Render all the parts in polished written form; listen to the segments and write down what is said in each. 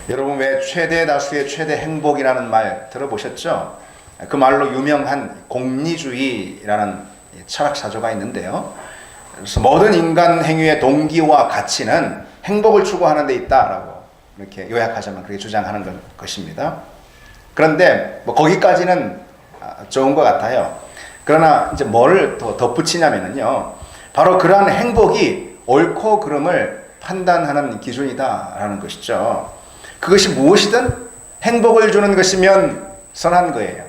여러분 왜 최대 다수의 최대 행복이라는 말 들어보셨죠? 그 말로 유명한 공리주의라는 철학 사조가 있는데요. 그래서 모든 인간 행위의 동기와 가치는 행복을 추구하는 데 있다라고 이렇게 요약하자면 그렇게 주장하는 것입니다. 그런데 뭐 거기까지는 좋은 것 같아요. 그러나 이제 뭐를 더 덧붙이냐면요. 바로 그러한 행복이 옳고 그름을 판단하는 기준이다라는 것이죠. 그것이 무엇이든 행복을 주는 것이면 선한 거예요.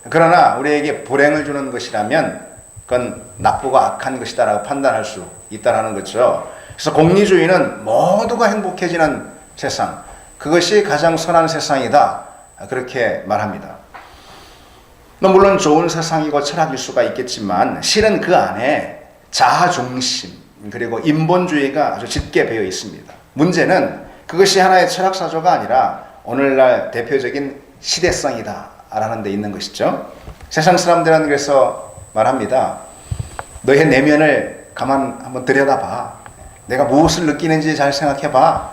그러나 우리에게 불행을 주는 것이라면 그건 나쁘고 악한 것이다라고 판단할 수 있다라는 거죠. 그래서 공리주의는 모두가 행복해지는 세상, 그것이 가장 선한 세상이다, 그렇게 말합니다. 물론 좋은 세상이고 철학일 수가 있겠지만 실은 그 안에 자아중심 그리고 인본주의가 아주 짙게 배어 있습니다. 문제는 그것이 하나의 철학사조가 아니라 오늘날 대표적인 시대성이다 라는 데 있는 것이죠. 세상 사람들은 그래서 말합니다. 너의 내면을 가만 한번 들여다봐. 내가 무엇을 느끼는지 잘 생각해봐.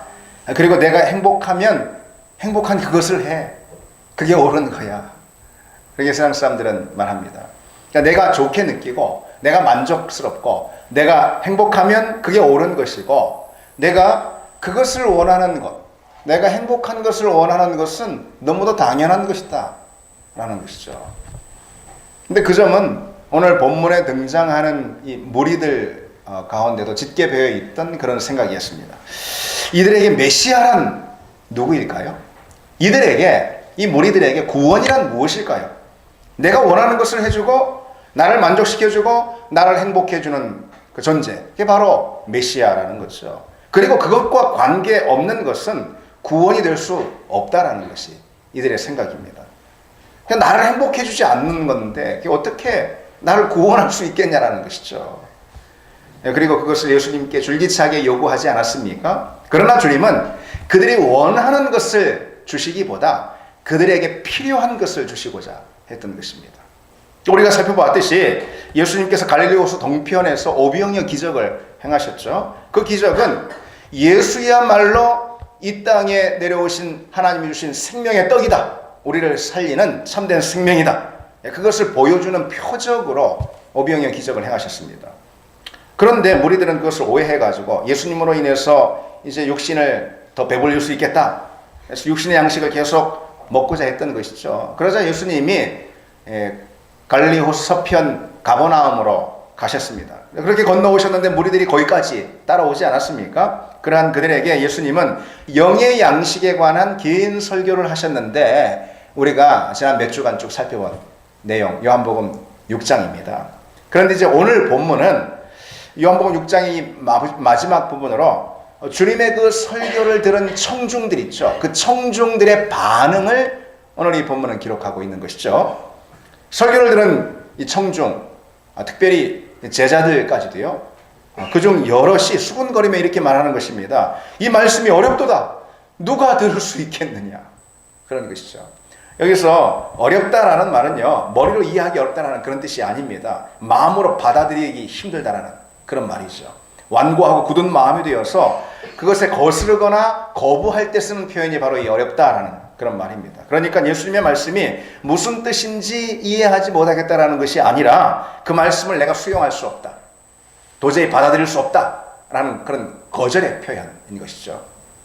그리고 내가 행복하면 행복한 그것을 해. 그게 옳은 거야. 그렇게 세상 사람들은 말합니다. 그러니까 내가 좋게 느끼고 내가 만족스럽고 내가 행복하면 그게 옳은 것이고 내가 그것을 원하는 것, 내가 행복한 것을 원하는 것은 너무도 당연한 것이다 라는 것이죠. 근데 그 점은 오늘 본문에 등장하는 이 무리들 가운데도 짙게 배어 있던 그런 생각이었습니다. 이들에게 메시아란 누구일까요? 이 무리들에게 구원이란 무엇일까요? 내가 원하는 것을 해주고 나를 만족시켜주고 나를 행복해주는 그 존재, 그게 바로 메시아라는 거죠. 그리고 그것과 관계없는 것은 구원이 될 수 없다라는 것이 이들의 생각입니다. 그냥 나를 행복해주지 않는 건데 어떻게 나를 구원할 수 있겠냐라는 것이죠. 그리고 그것을 예수님께 줄기차게 요구하지 않았습니까? 그러나 주님은 그들이 원하는 것을 주시기보다 그들에게 필요한 것을 주시고자 했던 것입니다. 우리가 살펴보았듯이 예수님께서 갈릴리 호수 동편에서 오병이어 기적을 행하셨죠. 그 기적은 예수야말로 이 땅에 내려오신 하나님이 주신 생명의 떡이다. 우리를 살리는 참된 생명이다. 그것을 보여주는 표적으로 오병이어 기적을 행하셨습니다. 그런데 무리들은 그것을 오해해가지고 예수님으로 인해서 이제 육신을 더 배불릴 수 있겠다. 그래서 육신의 양식을 계속 먹고자 했던 것이죠. 그러자 예수님이 갈릴리 호수 서편 가버나움으로 가셨습니다. 그렇게 건너오셨는데 무리들이 거기까지 따라오지 않았습니까? 그러한 그들에게 예수님은 영의 양식에 관한 긴 설교를 하셨는데 우리가 지난 몇 주간 쭉 살펴본 내용 요한복음 6장입니다. 그런데 이제 오늘 본문은 요한복음 6장의 마지막 부분으로 주님의 그 설교를 들은 청중들 있죠. 그 청중들의 반응을 오늘 이 본문은 기록하고 있는 것이죠. 설교를 들은 이 청중, 특별히 제자들까지도요. 그중 여럿이 수군거리며 이렇게 말하는 것입니다. 이 말씀이 어렵도다. 누가 들을 수 있겠느냐. 그런 것이죠. 여기서 어렵다라는 말은요. 머리로 이해하기 어렵다라는 그런 뜻이 아닙니다. 마음으로 받아들이기 힘들다라는 그런 말이죠. 완고하고 굳은 마음이 되어서 그것에 거스르거나 거부할 때 쓰는 표현이 바로 이 어렵다라는 그런 말입니다. 그러니까 예수님의 말씀이 무슨 뜻인지 이해하지 못하겠다라는 것이 아니라 그 말씀을 내가 수용할 수 없다. 도저히 받아들일 수 없다라는 그런 거절의 표현인 것이죠.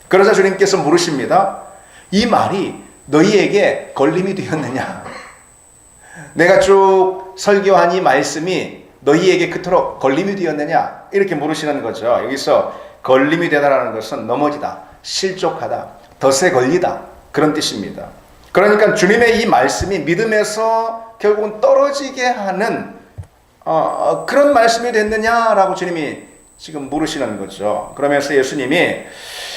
그러자 주님께서 물으십니다. 이 말이 너희에게 걸림이 되었느냐? 내가 쭉 설교한 이 말씀이 너희에게 그토록 걸림이 되었느냐? 이렇게 물으시는 거죠. 여기서 걸림이 되다라는 것은 넘어지다, 실족하다, 덫에 걸리다 그런 뜻입니다. 그러니까 주님의 이 말씀이 믿음에서 결국은 떨어지게 하는 그런 말씀이 됐느냐라고 주님이 지금 물으시는 거죠. 그러면서 예수님이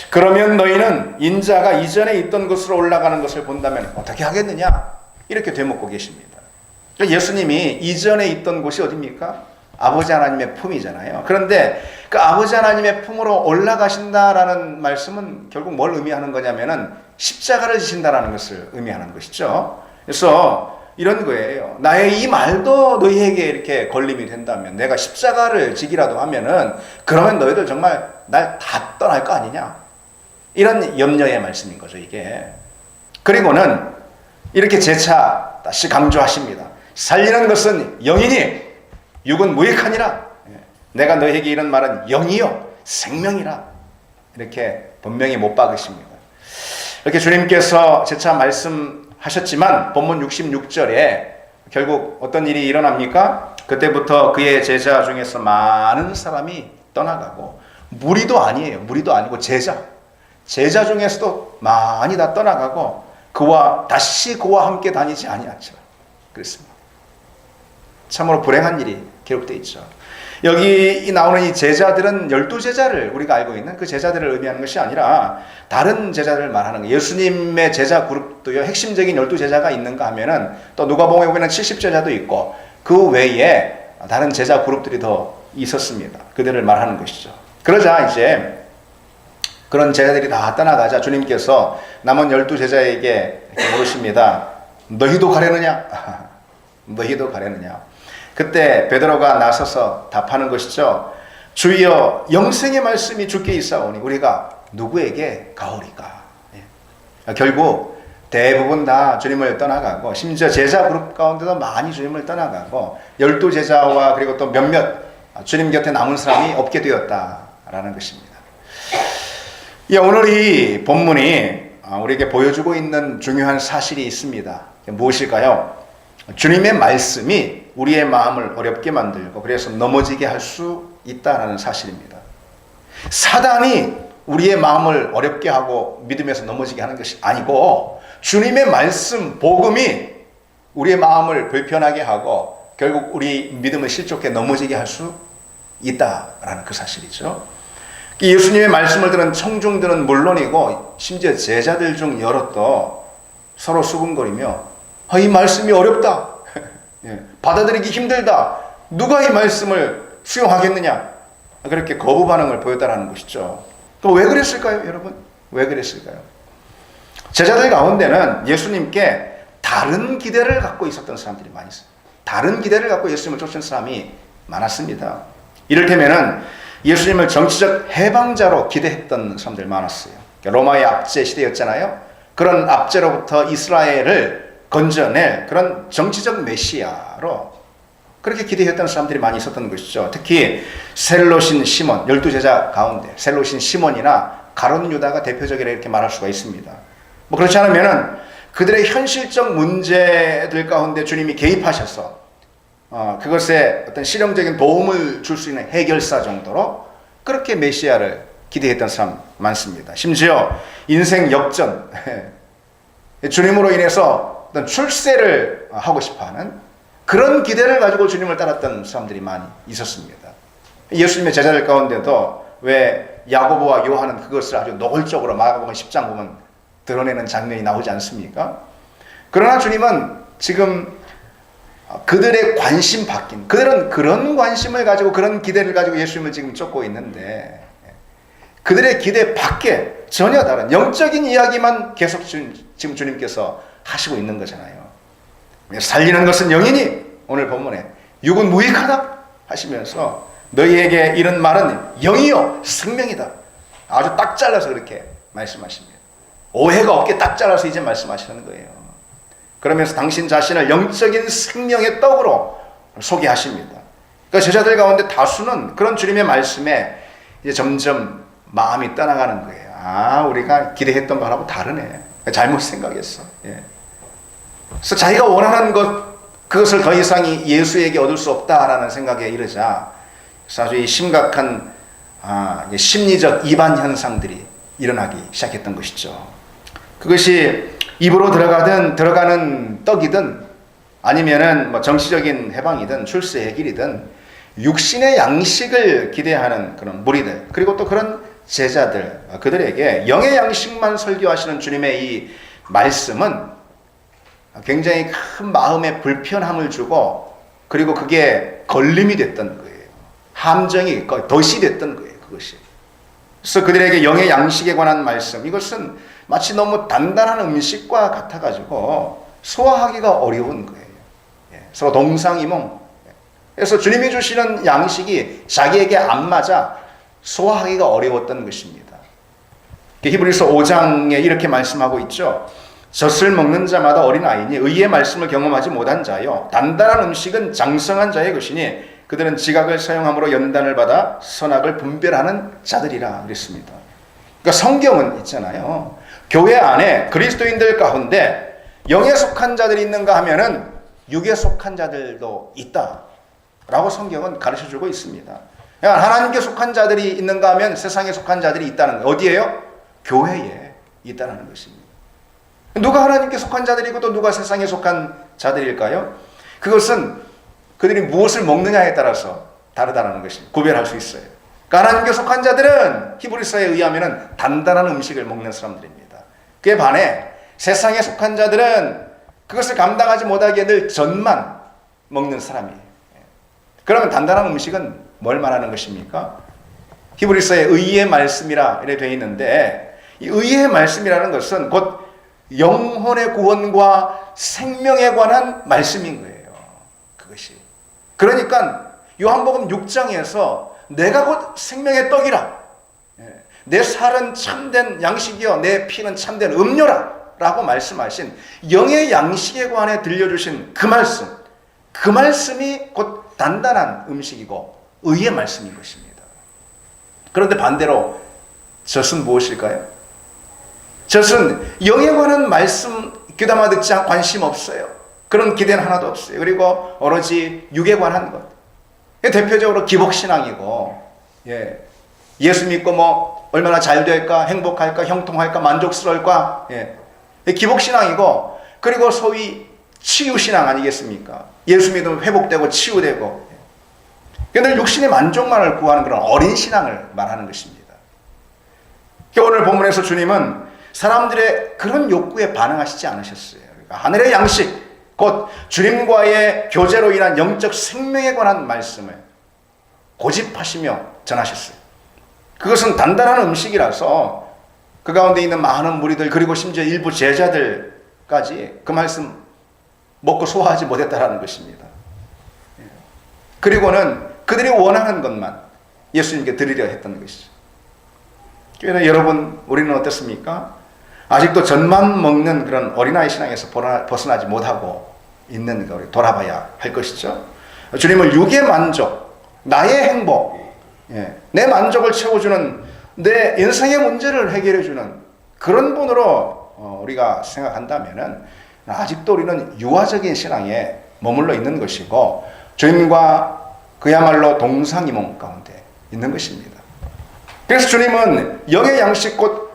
그러면 너희는 인자가 이전에 있던 곳으로 올라가는 것을 본다면 어떻게 하겠느냐? 이렇게 되묻고 계십니다. 예수님이 이전에 있던 곳이 어디입니까? 아버지 하나님의 품이잖아요. 그런데 그 아버지 하나님의 품으로 올라가신다라는 말씀은 결국 뭘 의미하는 거냐면은 십자가를 지신다라는 것을 의미하는 것이죠. 그래서 이런 거예요. 나의 이 말도 너희에게 이렇게 걸림이 된다면, 내가 십자가를 지기라도 하면은, 그러면 너희들 정말 날 다 떠날 거 아니냐? 이런 염려의 말씀인 거죠, 이게. 그리고는 이렇게 재차 다시 강조하십니다. 살리는 것은 영이니 육은 무익하니라. 내가 너에게 이런 말은 영이요 생명이라. 이렇게 분명히 못 박으십니다. 이렇게 주님께서 재차 말씀하셨지만 본문 66절에 결국 어떤 일이 일어납니까? 그때부터 그의 제자 중에서 많은 사람이 떠나가고, 무리도 아니에요. 무리도 아니고 제자 중에서도 많이 다 떠나가고 다시 그와 함께 다니지 아니하죠. 그렇습니다. 참으로 불행한 일이 기록되어 있죠. 여기 나오는 이 제자들은 12제자를 우리가 알고 있는 그 제자들을 의미하는 것이 아니라 다른 제자들을 말하는 거예요. 예수님의 제자 그룹도요, 핵심적인 12제자가 있는가 하면은 또 누가복음에 보면 70제자도 있고 그 외에 다른 제자 그룹들이 더 있었습니다. 그들을 말하는 것이죠. 그러자 이제 그런 제자들이 다 떠나가자 주님께서 남은 12제자에게 이렇게 물으십니다. 너희도 가려느냐? 너희도 가려느냐? 그때 베드로가 나서서 답하는 것이죠. 주여, 영생의 말씀이 주께 있사오니 우리가 누구에게 가오리까? 결국 대부분 다 주님을 떠나가고, 심지어 제자 그룹 가운데도 많이 주님을 떠나가고 12제자와 그리고 또 몇몇 주님 곁에 남은 사람이 없게 되었다라는 것입니다. 오늘 이 본문이 우리에게 보여주고 있는 중요한 사실이 있습니다. 무엇일까요? 주님의 말씀이 우리의 마음을 어렵게 만들고 그래서 넘어지게 할 수 있다는 사실입니다. 사단이 우리의 마음을 어렵게 하고 믿음에서 넘어지게 하는 것이 아니고 주님의 말씀, 복음이 우리의 마음을 불편하게 하고 결국 우리 믿음을 실족해 넘어지게 할 수 있다라는 그 사실이죠. 예수님의 말씀을 들은 청중들은 물론이고 심지어 제자들 중 여럿도 서로 수군거리며 이 말씀이 어렵다. 받아들이기 힘들다. 누가 이 말씀을 수용하겠느냐. 그렇게 거부 반응을 보였다는 것이죠. 왜 그랬을까요, 여러분? 왜 그랬을까요? 제자들 가운데는 예수님께 다른 기대를 갖고 있었던 사람들이 많이 있어요. 다른 기대를 갖고 예수님을 쫓은 사람이 많았습니다. 이를테면은 예수님을 정치적 해방자로 기대했던 사람들 많았어요. 로마의 압제 시대였잖아요. 그런 압제로부터 이스라엘을 건져낼 그런 정치적 메시아로 그렇게 기대했던 사람들이 많이 있었던 것이죠. 특히 셀롯인 시몬, 12제자 가운데 셀롯인 시몬이나 가룟 유다가 대표적이라 이렇게 말할 수가 있습니다. 그렇지 않으면은 그들의 현실적 문제들 가운데 주님이 개입하셔서 그것에 어떤 실용적인 도움을 줄 수 있는 해결사 정도로 그렇게 메시아를 기대했던 사람 많습니다. 심지어 인생 역전, 주님으로 인해서 어떤 출세를 하고 싶어하는 그런 기대를 가지고 주님을 따랐던 사람들이 많이 있었습니다. 예수님의 제자들 가운데도 왜 야고보와 요한은 그것을 아주 노골적으로 마가복음 10장 보면 드러내는 장면이 나오지 않습니까? 그러나 주님은 지금 그들의 관심 바뀐, 그들은 그런 관심을 가지고 그런 기대를 가지고 예수님을 지금 쫓고 있는데 그들의 기대 밖에 전혀 다른 영적인 이야기만 계속 지금 주님께서 하시고 있는 거잖아요. 살리는 것은 영이니 오늘 본문에 육은 무익하다 하시면서 너희에게 이런 말은 영이요 생명이다. 아주 딱 잘라서 그렇게 말씀하십니다. 오해가 없게 딱 잘라서 이제 말씀하시는 거예요. 그러면서 당신 자신을 영적인 생명의 떡으로 소개하십니다. 그러니까 제자들 가운데 다수는 그런 주님의 말씀에 이제 점점 마음이 떠나가는 거예요. 우리가 기대했던 바하고 다르네. 잘못 생각했어. 그래서 자기가 원하는 그것을 더 이상 예수에게 얻을 수 없다라는 생각에 이르자 그래서 아주 심각한 심리적 이반 현상들이 일어나기 시작했던 것이죠. 그것이 입으로 들어가는 떡이든 아니면은 정치적인 해방이든 출세의 길이든 육신의 양식을 기대하는 그런 무리들, 그리고 또 그런 제자들, 그들에게 영의 양식만 설교하시는 주님의 이 말씀은 굉장히 큰 마음의 불편함을 주고, 그리고 그게 걸림이 됐던 거예요. 함정이 덫이 됐던 거예요, 그것이. 그래서 그들에게 영의 양식에 관한 말씀, 이것은 마치 너무 단단한 음식과 같아가지고 소화하기가 어려운 거예요. 서로 동상이몽. 그래서 주님이 주시는 양식이 자기에게 안 맞아 소화하기가 어려웠던 것입니다. 히브리서 5장에 이렇게 말씀하고 있죠. 젖을 먹는 자마다 어린아이니 의의 말씀을 경험하지 못한 자요 단단한 음식은 장성한 자의 것이니 그들은 지각을 사용함으로 연단을 받아 선악을 분별하는 자들이라 그랬습니다. 그러니까 성경은 있잖아요. 교회 안에 그리스도인들 가운데 영에 속한 자들이 있는가 하면은 육에 속한 자들도 있다라고 성경은 가르쳐주고 있습니다. 하나님께 속한 자들이 있는가 하면 세상에 속한 자들이 있다는 거예요. 어디에요? 교회에 있다는 것입니다. 누가 하나님께 속한 자들이고 또 누가 세상에 속한 자들일까요? 그것은 그들이 무엇을 먹느냐에 따라서 다르다는 것입니다. 구별할 수 있어요. 그러니까 하나님께 속한 자들은 히브리서에 의하면 단단한 음식을 먹는 사람들입니다. 그에 반해 세상에 속한 자들은 그것을 감당하지 못하게 늘 젖만 먹는 사람이에요. 그러면 단단한 음식은 뭘 말하는 것입니까? 히브리서에 의의 말씀이라 이렇게 되어 있는데 이 의의 말씀이라는 것은 곧 영혼의 구원과 생명에 관한 말씀인 거예요. 그것이. 그러니까 요한복음 6장에서 내가 곧 생명의 떡이라. 내 살은 참된 양식이요 내 피는 참된 음료라 라고 말씀하신 영의 양식에 관해 들려주신 그 말씀이 곧 단단한 음식이고 의의 말씀인 것입니다. 그런데 반대로 젖은 무엇일까요? 젖은 영에 관한 말씀 귀담아 듣지 않고 관심 없어요. 그런 기대는 하나도 없어요. 그리고 오로지 육에 관한 것. 대표적으로 기복신앙이고 예수 믿고 뭐 얼마나 잘 될까, 행복할까, 형통할까, 만족스러울까. 기복신앙이고 그리고 소위 치유신앙 아니겠습니까? 예수 믿으면 회복되고 치유되고 그런데 육신의 만족만을 구하는 그런 어린 신앙을 말하는 것입니다. 오늘 본문에서 주님은 사람들의 그런 욕구에 반응하시지 않으셨어요. 그러니까 하늘의 양식, 곧 주님과의 교제로 인한 영적 생명에 관한 말씀을 고집하시며 전하셨어요. 그것은 단단한 음식이라서 그 가운데 있는 많은 무리들 그리고 심지어 일부 제자들까지 그 말씀 먹고 소화하지 못했다라는 것입니다. 그리고는 그들이 원하는 것만 예수님께 드리려 했던 것이죠. 그래서 여러분 우리는 어떻습니까? 아직도 젖만 먹는 그런 어린아이 신앙에서 벗어나지 못하고 있는 거 우리 돌아봐야 할 것이죠. 주님을 육의 만족, 나의 행복, 내 만족을 채워주는 내 인생의 문제를 해결해주는 그런 분으로 우리가 생각한다면 아직도 우리는 유아적인 신앙에 머물러 있는 것이고 주님과 그야말로 동상이몽 가운데 있는 것입니다. 그래서 주님은 영의 양식 곧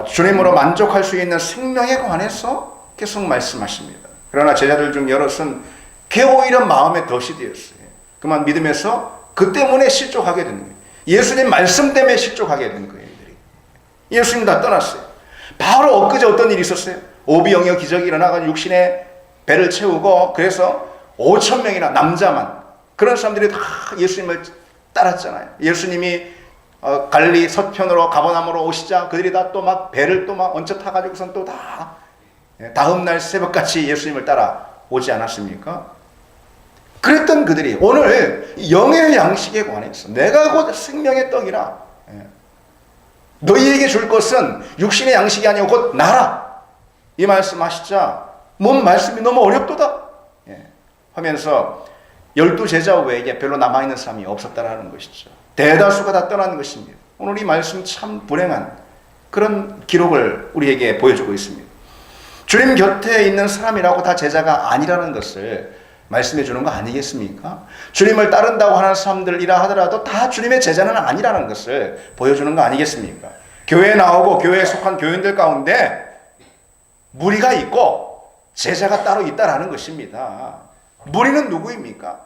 주님으로 만족할 수 있는 생명에 관해서 계속 말씀하십니다. 그러나 제자들 중 여럿은 그게 오히려 마음에 덫이 되었어요. 그만 믿음에서 그 때문에 실족하게 된 거예요. 예수님 말씀 때문에 실족하게 된 거예요. 예수님 다 떠났어요. 바로 엊그제 어떤 일이 있었어요? 오비영역 기적이 일어나가지고 육신의 배를 채우고 그래서 5,000명이나 남자만 그런 사람들이 다 예수님을 따랐잖아요. 예수님이 갈릴리 서편으로 가버나움으로 오시자 그들이 다 또 막 배를 또 막 얹혀 타가지고선 또 다 다음날 새벽같이 예수님을 따라 오지 않았습니까? 그랬던 그들이 오늘 영의 양식에 관해서 내가 곧 생명의 떡이라 너희에게 줄 것은 육신의 양식이 아니고 곧 나라 이 말씀하시자 뭔 말씀이 너무 어렵도다 하면서 12제자 외에 별로 남아있는 사람이 없었다라는 것이죠. 대다수가 다 떠난 것입니다. 오늘 이 말씀 참 불행한 그런 기록을 우리에게 보여주고 있습니다. 주님 곁에 있는 사람이라고 다 제자가 아니라는 것을 말씀해 주는 거 아니겠습니까? 주님을 따른다고 하는 사람들이라 하더라도 다 주님의 제자는 아니라는 것을 보여주는 거 아니겠습니까? 교회에 나오고 교회에 속한 교인들 가운데 무리가 있고 제자가 따로 있다라는 것입니다. 무리는 누구입니까?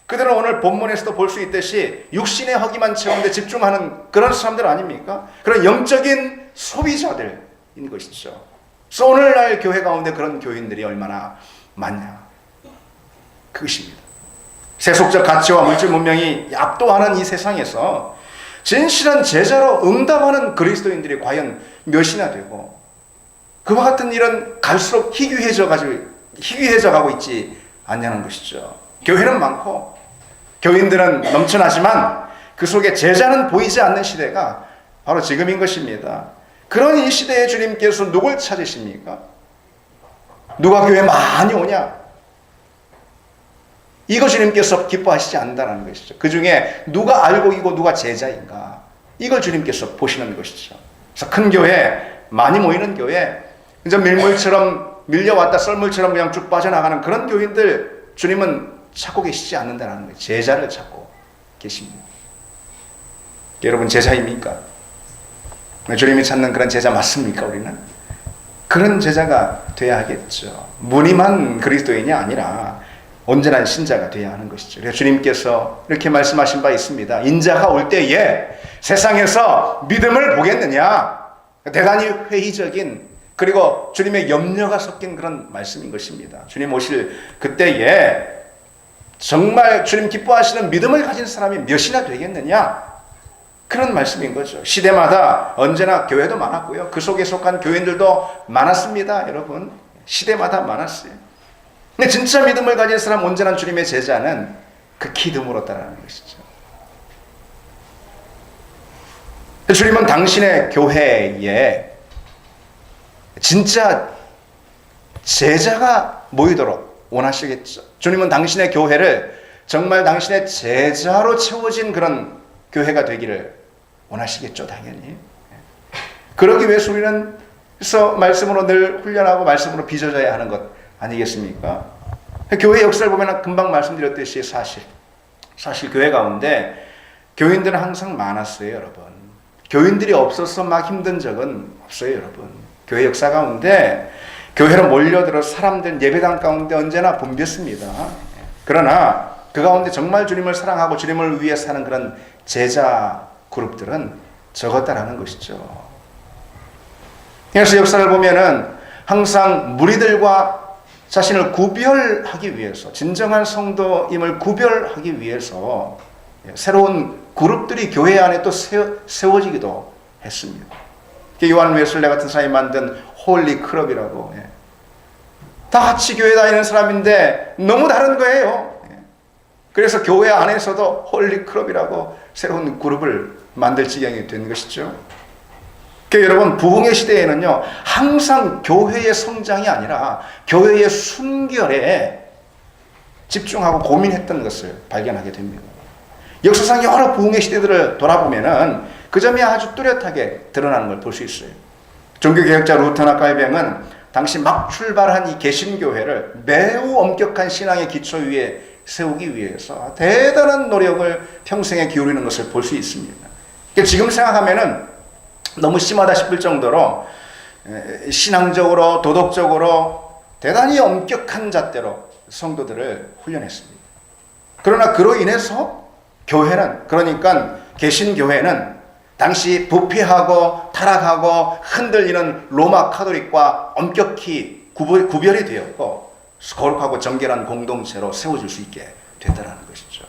그들은 오늘 본문에서도 볼 수 있듯이 육신의 허기만 채우는 데 집중하는 그런 사람들 아닙니까? 그런 영적인 소비자들인 것이죠. 그래서 오늘날 교회 가운데 그런 교인들이 얼마나 많냐. 그것입니다. 세속적 가치와 물질 문명이 압도하는 이 세상에서 진실한 제자로 응답하는 그리스도인들이 과연 몇이나 되고 그와 같은 일은 갈수록 희귀해져 가고 있지 않냐는 것이죠. 교회는 많고 교인들은 넘쳐나지만 그 속에 제자는 보이지 않는 시대가 바로 지금인 것입니다. 그런 이 시대에 주님께서 누굴 찾으십니까? 누가 교회 많이 오냐? 이거 주님께서 기뻐하시지 않는다는 것이죠. 그 중에 누가 알곡이고 누가 제자인가? 이걸 주님께서 보시는 것이죠. 그래서 큰 교회, 많이 모이는 교회, 이제 밀물처럼 밀려왔다 썰물처럼 그냥 쭉 빠져나가는 그런 교인들 주님은 찾고 계시지 않는다는 거예요. 제자를 찾고 계십니다. 여러분 제자입니까? 주님이 찾는 그런 제자 맞습니까? 우리는? 그런 제자가 돼야 하겠죠. 무늬만 그리스도인이 아니라 온전한 신자가 돼야 하는 것이죠. 그래서 주님께서 이렇게 말씀하신 바 있습니다. 인자가 올 때에 세상에서 믿음을 보겠느냐? 대단히 회의적인 그리고 주님의 염려가 섞인 그런 말씀인 것입니다. 주님 오실 그때에 정말 주님 기뻐하시는 믿음을 가진 사람이 몇이나 되겠느냐? 그런 말씀인 거죠. 시대마다 언제나 교회도 많았고요. 그 속에 속한 교인들도 많았습니다. 여러분 시대마다 많았어요. 근데 진짜 믿음을 가진 사람, 온전한 주님의 제자는 극히 드물었다는 것이죠. 주님은 당신의 교회에 진짜 제자가 모이도록 원하시겠죠. 주님은 당신의 교회를 정말 당신의 제자로 채워진 그런 교회가 되기를 원하시겠죠, 당연히. 그러기 위해서 우리는 그래서 말씀으로 늘 훈련하고 말씀으로 빚어져야 하는 것 아니겠습니까? 교회 역사를 보면 금방 말씀드렸듯이 사실 교회 가운데 교인들은 항상 많았어요, 여러분. 교인들이 없어서 막 힘든 적은 없어요, 여러분. 교회 역사 가운데 교회로 몰려들어 사람들 예배당 가운데 언제나 붐볐습니다. 그러나 그 가운데 정말 주님을 사랑하고 주님을 위해 사는 그런 제자 그룹들은 적었다라는 것이죠. 그래서 역사를 보면은 항상 무리들과 자신을 구별하기 위해서, 진정한 성도임을 구별하기 위해서 새로운 그룹들이 교회 안에 또 세워지기도 했습니다. 요한 웨슬레 같은 사람이 만든 홀리 클럽이라고, 다 같이 교회 다니는 사람인데 너무 다른 거예요. 그래서 교회 안에서도 홀리 클럽이라고 새로운 그룹을 만들 지경이 된 것이죠. 그러니까 여러분 부흥의 시대에는요 항상 교회의 성장이 아니라 교회의 순결에 집중하고 고민했던 것을 발견하게 됩니다. 역사상 여러 부흥의 시대들을 돌아보면은 그 점이 아주 뚜렷하게 드러나는 걸 볼 수 있어요. 종교개혁자 루터나 칼뱅은 당시 막 출발한 이 개신교회를 매우 엄격한 신앙의 기초 위에 세우기 위해서 대단한 노력을 평생에 기울이는 것을 볼 수 있습니다. 지금 생각하면은 너무 심하다 싶을 정도로 신앙적으로 도덕적으로 대단히 엄격한 잣대로 성도들을 훈련했습니다. 그러나 그로 인해서 교회는, 그러니까 개신교회는 당시 부패하고 타락하고 흔들리는 로마 카톨릭과 엄격히 구별이 되었고 거룩하고 정결한 공동체로 세워질 수 있게 됐다는 것이죠.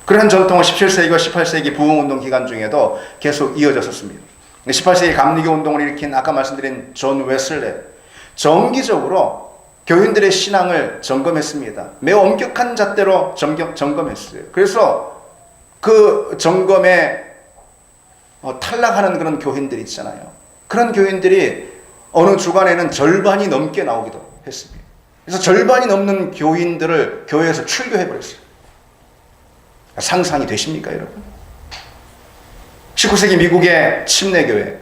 그런 전통은 17세기와 18세기 부흥운동 기간 중에도 계속 이어졌었습니다. 18세기 감리교 운동을 일으킨 아까 말씀드린 존 웨슬레, 정기적으로 교인들의 신앙을 점검했습니다. 매우 엄격한 잣대로 점검했어요. 그래서 그 점검에 탈락하는 그런 교인들 있잖아요. 그런 교인들이 어느 주간에는 절반이 넘게 나오기도 했습니다. 그래서 절반이 넘는 교인들을 교회에서 출교해버렸어요. 상상이 되십니까, 여러분? 19세기 미국의 침례교회,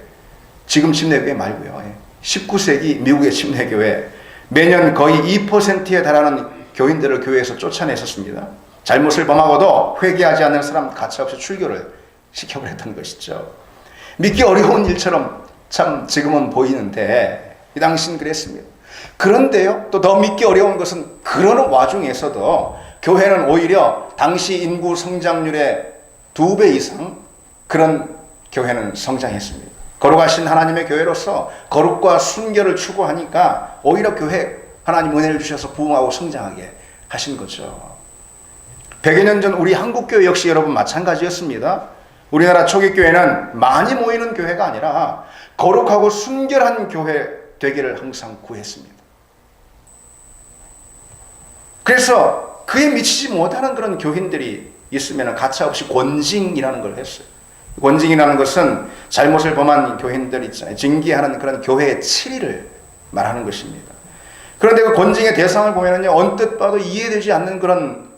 지금 침례교회 말고요. 19세기 미국의 침례교회, 매년 거의 2%에 달하는 교인들을 교회에서 쫓아냈었습니다. 잘못을 범하고도 회개하지 않는 사람 가차없이 출교를 시켜버렸던 것이죠. 믿기 어려운 일처럼 참 지금은 보이는데 이 당시는 그랬습니다. 그런데요, 또 더 믿기 어려운 것은 그러는 와중에서도 교회는 오히려 당시 인구 성장률의 2배 이상 그런 교회는 성장했습니다. 거룩하신 하나님의 교회로서 거룩과 순결을 추구하니까 오히려 교회 하나님 은혜를 주셔서 부흥하고 성장하게 하신 거죠. 100여 년 전 우리 한국교회 역시 여러분 마찬가지였습니다. 우리나라 초기교회는 많이 모이는 교회가 아니라 거룩하고 순결한 교회 되기를 항상 구했습니다. 그래서 그에 미치지 못하는 그런 교인들이 있으면 가차없이 권징이라는 걸 했어요. 권징이라는 것은 잘못을 범한 교인들 있잖아요. 징계하는 그런 교회의 치리를 말하는 것입니다. 그런데 그 권징의 대상을 보면은요, 언뜻 봐도 이해되지 않는 그런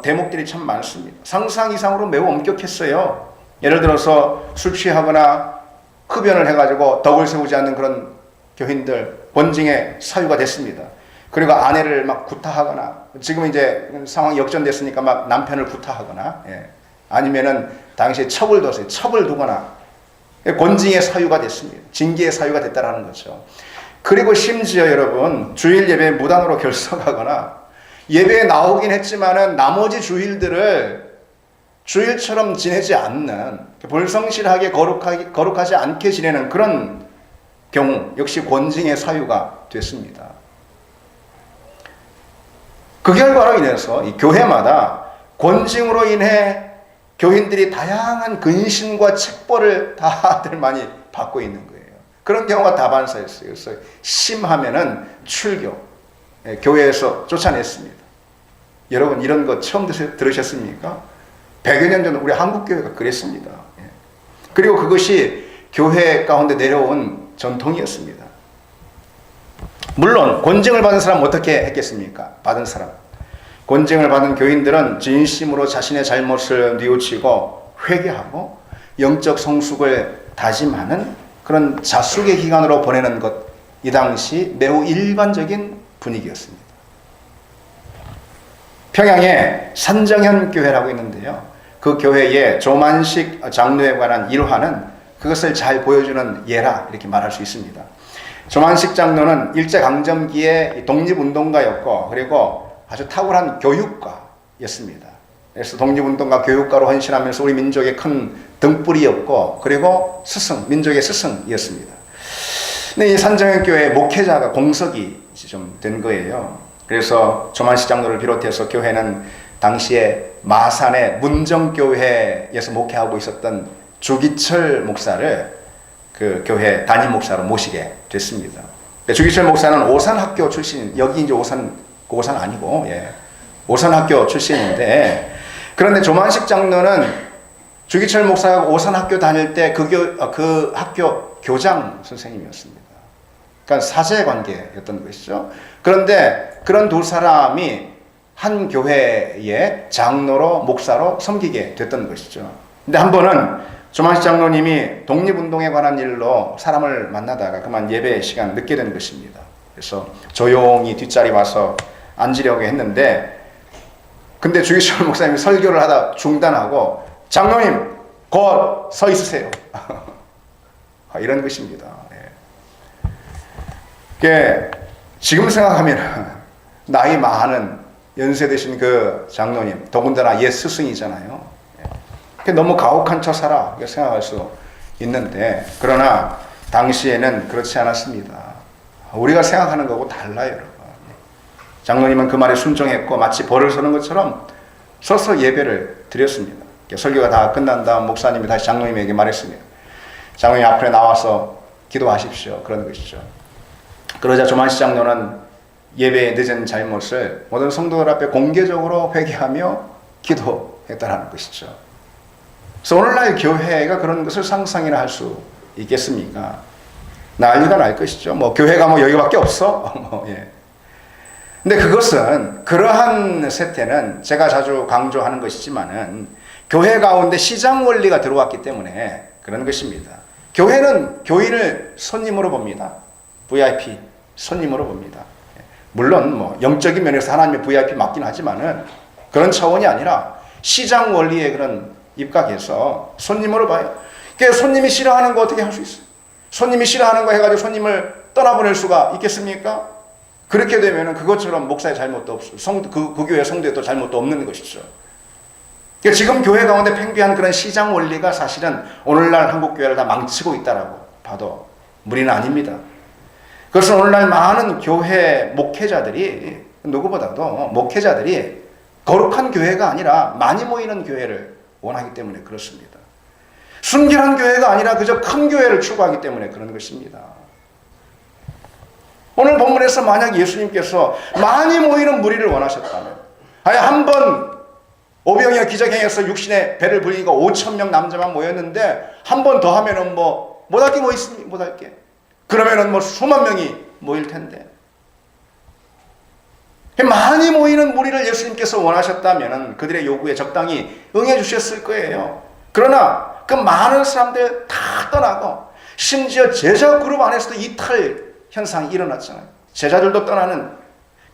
대목들이 참 많습니다. 상상 이상으로 매우 엄격했어요. 예를 들어서 술 취하거나 흡연을 해가지고 덕을 세우지 않는 그런 교인들 권징의 사유가 됐습니다. 그리고 아내를 막 구타하거나, 지금 이제 상황이 역전됐으니까 막 남편을 구타하거나, 아니면은 당시에 첩을 뒀어요. 첩을 두거나 권징의 사유가 됐습니다. 징계의 사유가 됐다라는 거죠. 그리고 심지어 여러분, 주일 예배에 무단으로 결석하거나 예배에 나오긴 했지만은 나머지 주일들을 주일처럼 지내지 않는, 불성실하게 거룩하지 않게 지내는 그런 경우 역시 권징의 사유가 됐습니다. 그 결과로 인해서 이 교회마다 권징으로 인해 교인들이 다양한 근신과 책벌을 다들 많이 받고 있는 거예요. 그런 경우가 다반사였어요. 그래서 심하면은 출교, 교회에서 쫓아냈습니다. 여러분 이런 거 처음 들으셨습니까? 100여 년 전 우리 한국교회가 그랬습니다. 그리고 그것이 교회 가운데 내려온 전통이었습니다. 물론 권징을 받은 사람은 어떻게 했겠습니까? 받은 사람, 권징을 받은 교인들은 진심으로 자신의 잘못을 뉘우치고 회개하고 영적 성숙을 다짐하는 그런 자숙의 기간으로 보내는 것, 이 당시 매우 일반적인 분위기였습니다. 평양에 산정현 교회라고 있는데요, 그 교회의 조만식 장로에 관한 일화는 그것을 잘 보여주는 예라 이렇게 말할 수 있습니다. 조만식 장로는 일제강점기의 독립운동가였고, 그리고 아주 탁월한 교육가였습니다. 그래서 독립운동가 교육가로 헌신하면서 우리 민족의 큰 등불이었고, 그리고 스승, 민족의 스승이었습니다. 근데 이 산정현 교회 목회자가 공석이 좀 된 거예요. 그래서 조만식 장로를 비롯해서 교회는 당시에 마산의 문정교회에서 목회하고 있었던 주기철 목사를 그 교회 담임 목사로 모시게 됐습니다. 주기철 목사는 오산학교 출신, 여기 이제 오산 아니고, 오산학교 출신인데, 그런데 조만식 장로는 주기철 목사가 오산학교 다닐 때 그 학교 교장 선생님이었습니다. 그러니까 사제 관계였던 것이죠. 그런데 그런 두 사람이 한 교회의 장로로, 목사로 섬기게 됐던 것이죠. 근데 한 번은 조만식 장로님이 독립운동에 관한 일로 사람을 만나다가 그만 예배 시간 늦게 된 것입니다. 그래서 조용히 뒷자리 와서 앉으려고 했는데, 근데 주기철 목사님이 설교를 하다 중단하고, 장로님 곧 서 있으세요. 이런 것입니다. 지금 생각하면 나이 많은 연세 드신 그 장로님, 더군다나 옛 스승이잖아요. 너무 가혹한 처사라 생각할 수 있는데, 그러나 당시에는 그렇지 않았습니다. 우리가 생각하는 거하고 달라요, 여러분. 장로님은 그 말에 순종했고 마치 벌을 서는 것처럼 서서 예배를 드렸습니다. 설교가 다 끝난 다음 목사님이 다시 장로님에게 말했습니다. 장로님 앞에 나와서 기도하십시오. 그런 것이죠. 그러자 조만식 장로는 예배의 늦은 잘못을 모든 성도들 앞에 공개적으로 회개하며 기도했다는 것이죠. 그래서 오늘날 교회가 그런 것을 상상이나 할 수 있겠습니까? 난리가 날 것이죠. 교회가 여기밖에 없어. 근데 그것은, 그러한 세태는 제가 자주 강조하는 것이지만은 교회 가운데 시장 원리가 들어왔기 때문에 그런 것입니다. 교회는 교인을 손님으로 봅니다. VIP 손님으로 봅니다. 물론 영적인 면에서 하나님의 VIP 맞긴 하지만은 그런 차원이 아니라 시장 원리의 그런 입각해서 손님으로 봐요. 그러니까 손님이 싫어하는 거 어떻게 할 수 있어요? 손님이 싫어하는 거 해가지고 손님을 떠나보낼 수가 있겠습니까? 그렇게 되면 그것처럼 목사의 잘못도 없어. 그 교회 성도의 또 잘못도 없는 것이죠. 그러니까 지금 교회 가운데 팽배한 그런 시장 원리가 사실은 오늘날 한국 교회를 다 망치고 있다라고 봐도 무리는 아닙니다. 그래서 오늘날 많은 교회 목회자들이, 누구보다도 목회자들이 거룩한 교회가 아니라 많이 모이는 교회를 원하기 때문에 그렇습니다. 순결한 교회가 아니라 그저 큰 교회를 추구하기 때문에 그런 것입니다. 오늘 본문에서 만약 예수님께서 많이 모이는 무리를 원하셨다면, 아예 한번 오병이어 기적행에서 육신의 배를 불리니까 5천 명 남자만 모였는데 한 번 더 하면은 못할 게 뭐 있습니까? 못할 게. 그러면은 수만 명이 모일 텐데. 많이 모이는 무리를 예수님께서 원하셨다면 그들의 요구에 적당히 응해 주셨을 거예요. 그러나 그 많은 사람들 다 떠나고 심지어 제자 그룹 안에서도 이탈 현상이 일어났잖아요. 제자들도 떠나는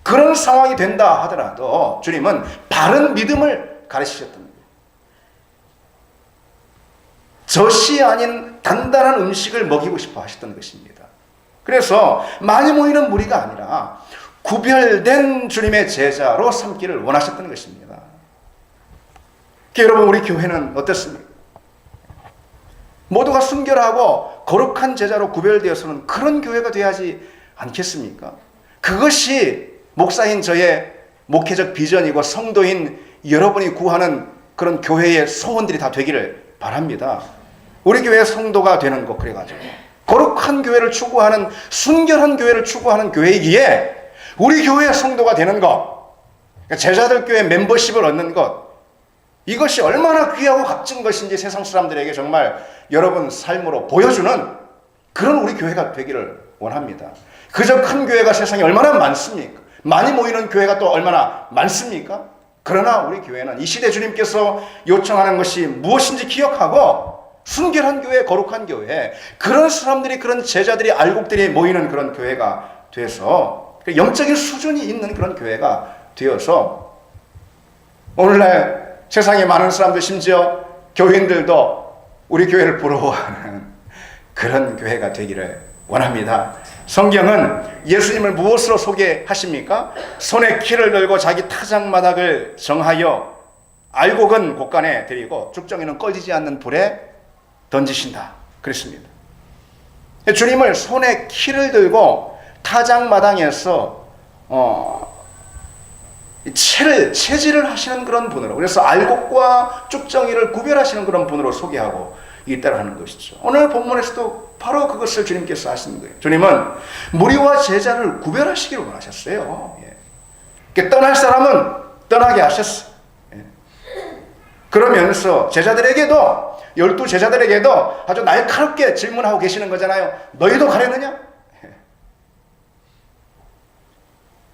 그런 상황이 된다 하더라도 주님은 바른 믿음을 가르치셨던 거예요. 젖이 아닌 단단한 음식을 먹이고 싶어 하셨던 것입니다. 그래서 많이 모이는 무리가 아니라 구별된 주님의 제자로 삼기를 원하셨던 것입니다. 여러분, 우리 교회는 어떻습니까? 모두가 순결하고 거룩한 제자로 구별되어서는 그런 교회가 되어야지 않겠습니까? 그것이 목사인 저의 목회적 비전이고 성도인 여러분이 구하는 그런 교회의 소원들이 다 되기를 바랍니다. 우리 교회 성도가 되는 것, 그래가지고 거룩한 교회를 추구하는, 순결한 교회를 추구하는 교회이기에 우리 교회의 성도가 되는 것, 제자들 교회 멤버십을 얻는 것, 이것이 얼마나 귀하고 값진 것인지 세상 사람들에게 정말 여러분 삶으로 보여주는 그런 우리 교회가 되기를 원합니다. 그저 큰 교회가 세상에 얼마나 많습니까? 많이 모이는 교회가 또 얼마나 많습니까? 그러나 우리 교회는 이 시대 주님께서 요청하는 것이 무엇인지 기억하고 순결한 교회, 거룩한 교회, 그런 사람들이, 그런 제자들이, 알곡들이 모이는 그런 교회가 돼서 영적인 수준이 있는 그런 교회가 되어서 오늘날 세상에 많은 사람들, 심지어 교인들도 우리 교회를 부러워하는 그런 교회가 되기를 원합니다. 성경은 예수님을 무엇으로 소개하십니까? 손에 키를 들고 자기 타작마당을 정하여 알곡은 곳간에 들이고 죽정이는 꺼지지 않는 불에 던지신다 그랬습니다. 주님을 손에 키를 들고 타작마당에서 체질을 하시는 그런 분으로, 그래서 알곡과 쭉정이를 구별하시는 그런 분으로 소개하고 있다는 것이죠. 오늘 본문에서도 바로 그것을 주님께서 하시는 거예요. 주님은 무리와 제자를 구별하시기를 원하셨어요. 떠날 사람은 떠나게 하셨어요. 그러면서 제자들에게도, 12 제자들에게도 아주 날카롭게 질문하고 계시는 거잖아요. 너희도 가려느냐?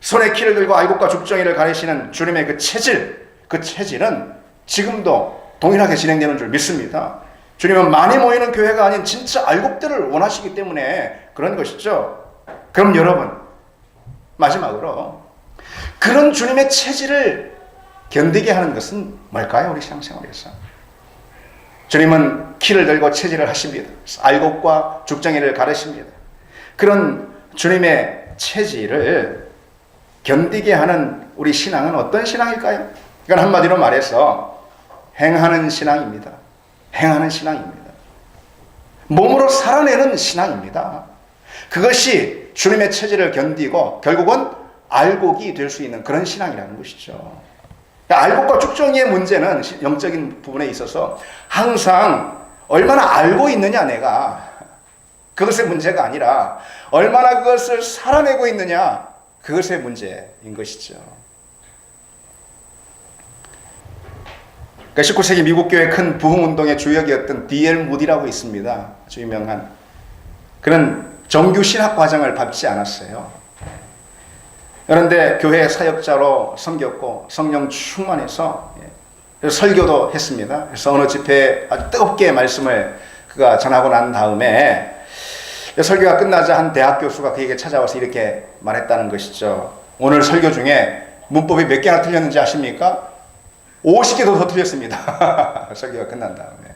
손에 키를 들고 알곡과 죽정이를 가리시는 주님의 그 체질, 그 체질은 지금도 동일하게 진행되는 줄 믿습니다. 주님은 많이 모이는 교회가 아닌 진짜 알곡들을 원하시기 때문에 그런 것이죠. 그럼 여러분, 마지막으로 그런 주님의 체질을 견디게 하는 것은 뭘까요? 우리 신앙생활에서 주님은 키를 들고 체질을 하십니다. 알곡과 죽정이를 가르십니다. 그런 주님의 체질을 견디게 하는 우리 신앙은 어떤 신앙일까요? 이건 한마디로 말해서 행하는 신앙입니다. 행하는 신앙입니다. 몸으로 살아내는 신앙입니다. 그것이 주님의 체질을 견디고 결국은 알곡이 될 수 있는 그런 신앙이라는 것이죠. 알곡과 죽정이의 문제는 영적인 부분에 있어서 항상 얼마나 알고 있느냐, 내가, 그것의 문제가 아니라 얼마나 그것을 살아내고 있느냐, 그것의 문제인 것이죠. 19세기 미국 교회 큰 부흥운동의 주역이었던 D.L. 무디라고 있습니다. 아주 유명한. 그는 정규 신학 과정을 밟지 않았어요. 그런데 교회 사역자로 섬겼고 성령 충만해서 설교도 했습니다. 그래서 어느 집회에 아주 뜨겁게 말씀을 그가 전하고 난 다음에 설교가 끝나자 한 대학 교수가 그에게 찾아와서 이렇게 말했다는 것이죠. 오늘 설교 중에 문법이 몇 개나 틀렸는지 아십니까? 50개도 더 틀렸습니다. 설교가 끝난 다음에.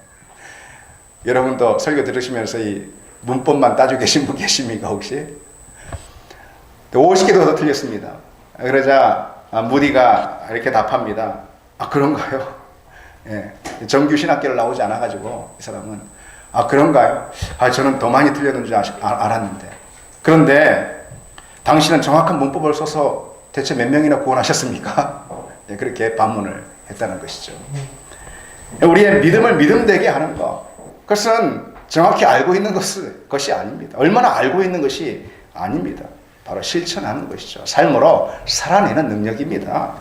여러분도 설교 들으시면서 이 문법만 따지고 계신 분 계십니까, 혹시? 50개도 더 틀렸습니다. 그러자 무디가 이렇게 답합니다. 아, 그런가요? 예, 정규 신학교를 나오지 않아가지고 이 사람은, 아, 그런가요? 아, 저는 더 많이 틀렸는 줄 알았는데. 그런데 당신은 정확한 문법을 써서 대체 몇 명이나 구원하셨습니까? 예, 그렇게 반문을 했다는 것이죠. 우리의 믿음을 믿음되게 하는 것, 그것은 정확히 알고 있는 것이 아닙니다. 얼마나 알고 있는 것이 아닙니다. 바로 실천하는 것이죠. 삶으로 살아내는 능력입니다.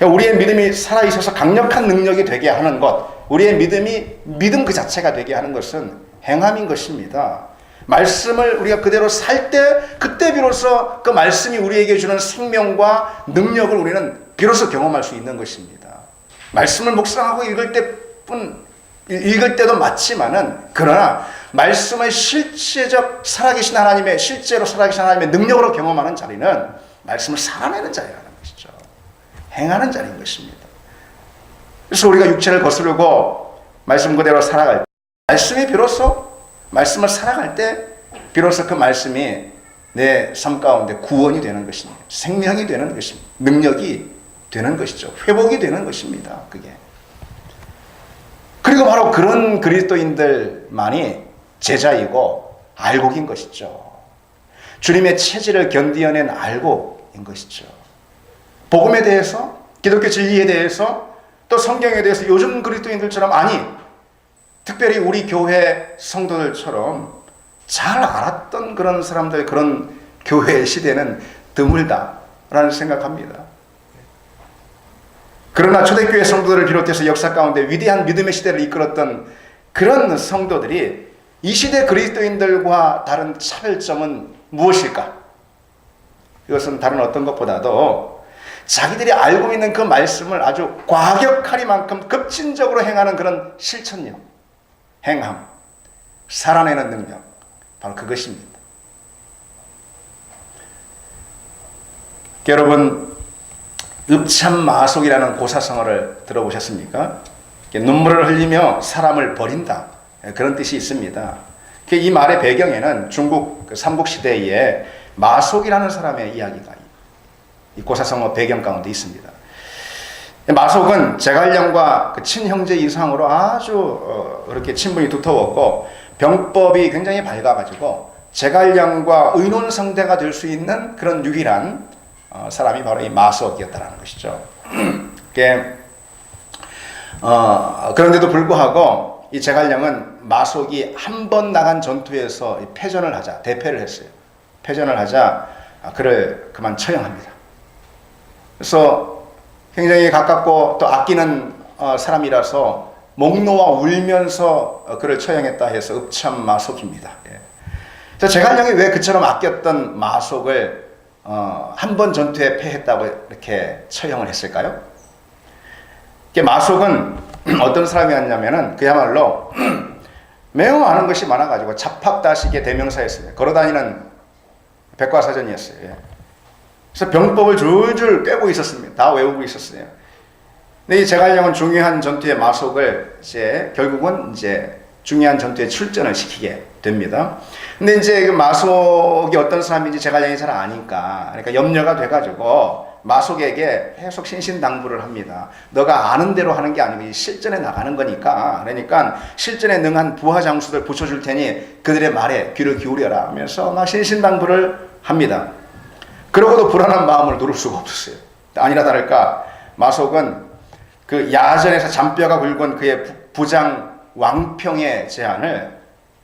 우리의 믿음이 살아있어서 강력한 능력이 되게 하는 것, 우리의 믿음이 믿음 그 자체가 되게 하는 것은 행함인 것입니다. 말씀을 우리가 그대로 살 때, 그때 비로소 그 말씀이 우리에게 주는 생명과 능력을 우리는 비로소 경험할 수 있는 것입니다. 말씀을 묵상하고 읽을 때도 맞지만은, 그러나 말씀의 실제적 살아계신 하나님의, 실제로 살아계신 하나님의 능력으로 경험하는 자리는 말씀을 살아내는 자리라는 것이죠. 행하는 자리인 것입니다. 그래서 우리가 육체를 거스르고 말씀 그대로 살아갈 때, 말씀이 비로소, 말씀을 살아갈 때 비로소 그 말씀이 내 삶 가운데 구원이 되는 것입니다. 생명이 되는 것입니다. 능력이 되는 것이죠. 회복이 되는 것입니다. 그게. 그리고 바로 그런 그리스도인들만이 제자이고 알곡인 것이죠. 주님의 체질을 견디어낸 알곡인 것이죠. 복음에 대해서, 기독교 진리에 대해서, 또 성경에 대해서 요즘 그리스도인들처럼, 아니 특별히 우리 교회 성도들처럼 잘 알았던 그런 사람들, 그런 교회의 시대는 드물다라는 생각합니다. 그러나 초대교회 성도들을 비롯해서 역사 가운데 위대한 믿음의 시대를 이끌었던 그런 성도들이 이 시대 그리스도인들과 다른 차별점은 무엇일까? 이것은 다른 어떤 것보다도 자기들이 알고 있는 그 말씀을 아주 과격하리만큼 급진적으로 행하는 그런 실천력, 행함, 살아내는 능력, 바로 그것입니다. 여러분, 읍참마속이라는 고사성어를 들어보셨습니까? 눈물을 흘리며 사람을 버린다, 그런 뜻이 있습니다. 이 말의 배경에는 중국 삼국시대에 마속이라는 사람의 이야기가 이 고사성어 배경 가운데 있습니다. 마속은 제갈량과 그 친형제 이상으로 아주 그렇게 친분이 두터웠고 병법이 굉장히 밝아가지고 제갈량과 의논상대가 될 수 있는 그런 유일한 사람이 바로 이 마속이었다는 것이죠. 그런데도 불구하고 이 제갈량은 마속이 한 번 나간 전투에서 패전을 하자, 대패를 했어요. 패전을 하자 그를 그만 처형합니다. 그래서 굉장히 가깝고 또 아끼는 사람이라서 목 놓아 울면서 그를 처형했다 해서 읍참마속입니다. 그래서 제갈량이 왜 그처럼 아꼈던 마속을 한 번 전투에 패했다고 이렇게 처형을 했을까요? 마속은 어떤 사람이었냐면은 그야말로 매우 많은 것이 많아가지고 잡학다식의 대명사였습니다. 걸어다니는 백과사전이었어요. 그래서 병법을 줄줄 꿰고 있었습니다. 다 외우고 있었어요. 근데 이 제갈량은 중요한 전투의 마속을 결국은 중요한 전투에 출전을 시키게 됩니다. 근데 그 마속이 어떤 사람인지 제갈량이 잘 아니까, 그러니까 염려가 돼가지고 마속에게 계속 신신당부를 합니다. 너가 아는 대로 하는 게 아니고 실전에 나가는 거니까, 그러니까 실전에 능한 부하 장수들 붙여줄 테니 그들의 말에 귀를 기울여라 하면서 막 신신당부를 합니다. 그러고도 불안한 마음을 누를 수가 없었어요. 아니나 다를까 마속은 그 야전에서 잔뼈가 굵은 그의 부장 왕평의 제안을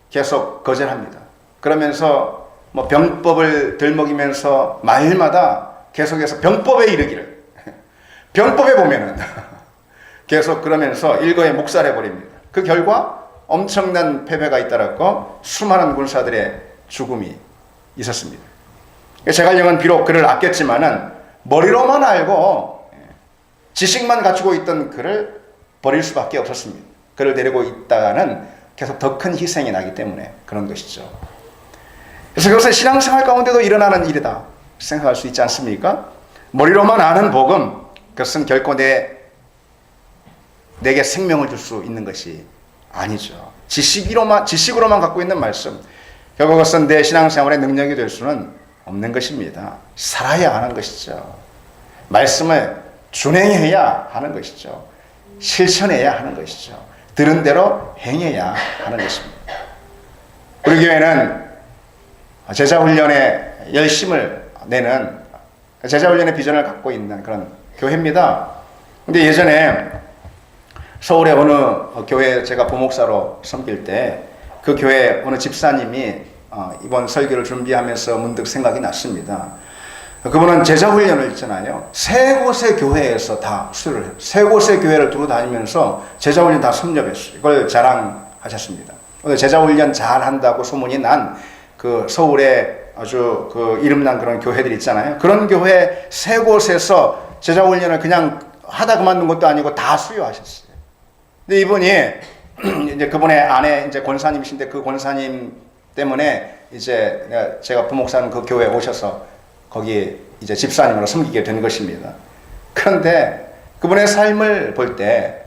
계속 거절합니다. 그러면서 병법을 들먹이면서 말마다 계속해서 병법에 이르기를, 병법에 보면은 계속 그러면서 일거에 묵살해버립니다. 그 결과 엄청난 패배가 잇따랐고 수많은 군사들의 죽음이 있었습니다. 제갈량은 비록 그를 아꼈지만은 머리로만 알고 지식만 갖추고 있던 그를 버릴 수밖에 없었습니다. 그를 데리고 있다가는 계속 더 큰 희생이 나기 때문에 그런 것이죠. 그래서 그것은 신앙생활 가운데도 일어나는 일이다 생각할 수 있지 않습니까? 머리로만 아는 복음, 그것은 결코 내게 생명을 줄 수 있는 것이 아니죠. 지식으로만 갖고 있는 말씀, 결국 그것은 내 신앙생활의 능력이 될 수는 없는 것입니다. 살아야 하는 것이죠. 말씀을 준행해야 하는 것이죠. 실천해야 하는 것이죠. 들은 대로 행해야 하는 것입니다. 우리 교회는 제자훈련에 열심을 내는, 제자훈련의 비전을 갖고 있는 그런 교회입니다. 근데 예전에 서울의 어느 교회 제가 부목사로 섬길 때 그 교회 어느 집사님이 이번 설교를 준비하면서 문득 생각이 났습니다. 그분은 제자 훈련을 있잖아요. 세 곳의 교회에서 다 수료를 해요. 세 곳의 교회를 두루 다니면서 제자 훈련 다 섭렵했어요. 이걸 자랑하셨습니다. 제자 훈련 잘 한다고 소문이 난 그 서울에 아주 그 이름난 그런 교회들 있잖아요. 그런 교회 세 곳에서 제자 훈련을 그냥 하다 그만둔 것도 아니고 다 수료하셨어요. 근데 이분이 이제 그분의 아내 이제 권사님이신데 그 권사님 때문에 이제 제가 부목사는 그 교회에 오셔서 거기 이제 집사님으로 섬기게 된 것입니다. 그런데 그분의 삶을 볼 때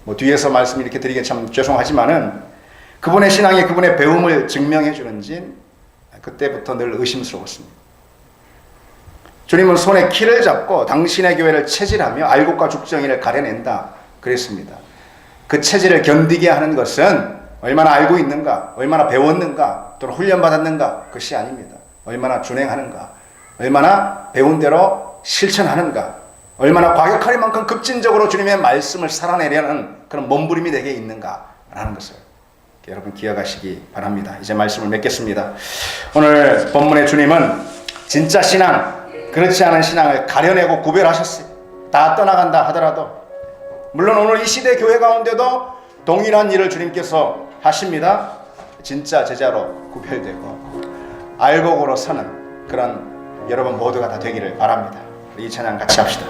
뭐 뒤에서 말씀 이렇게 드리기 참 죄송하지만은 그분의 신앙이 그분의 배움을 증명해 주는지 그때부터 늘 의심스러웠습니다. 주님은 손에 키를 잡고 당신의 교회를 체질하며 알곡과 죽정이를 가려낸다 그랬습니다. 그 체질을 견디게 하는 것은 얼마나 알고 있는가, 얼마나 배웠는가, 또는 훈련받았는가 그것이 아닙니다. 얼마나 준행하는가, 얼마나 배운 대로 실천하는가, 얼마나 과격할 만큼 급진적으로 주님의 말씀을 살아내려는 그런 몸부림이 내게 있는가라는 것을 여러분 기억하시기 바랍니다. 이제 말씀을 맺겠습니다. 오늘 본문의 주님은 진짜 신앙, 그렇지 않은 신앙을 가려내고 구별하셨어요. 다 떠나간다 하더라도 물론 오늘 이 시대 교회 가운데도 동일한 일을 주님께서 하십니다. 진짜 제자로 구별되고 알곡으로 서는 그런 여러분 모두가 다 되기를 바랍니다. 이 찬양 같이 합시다.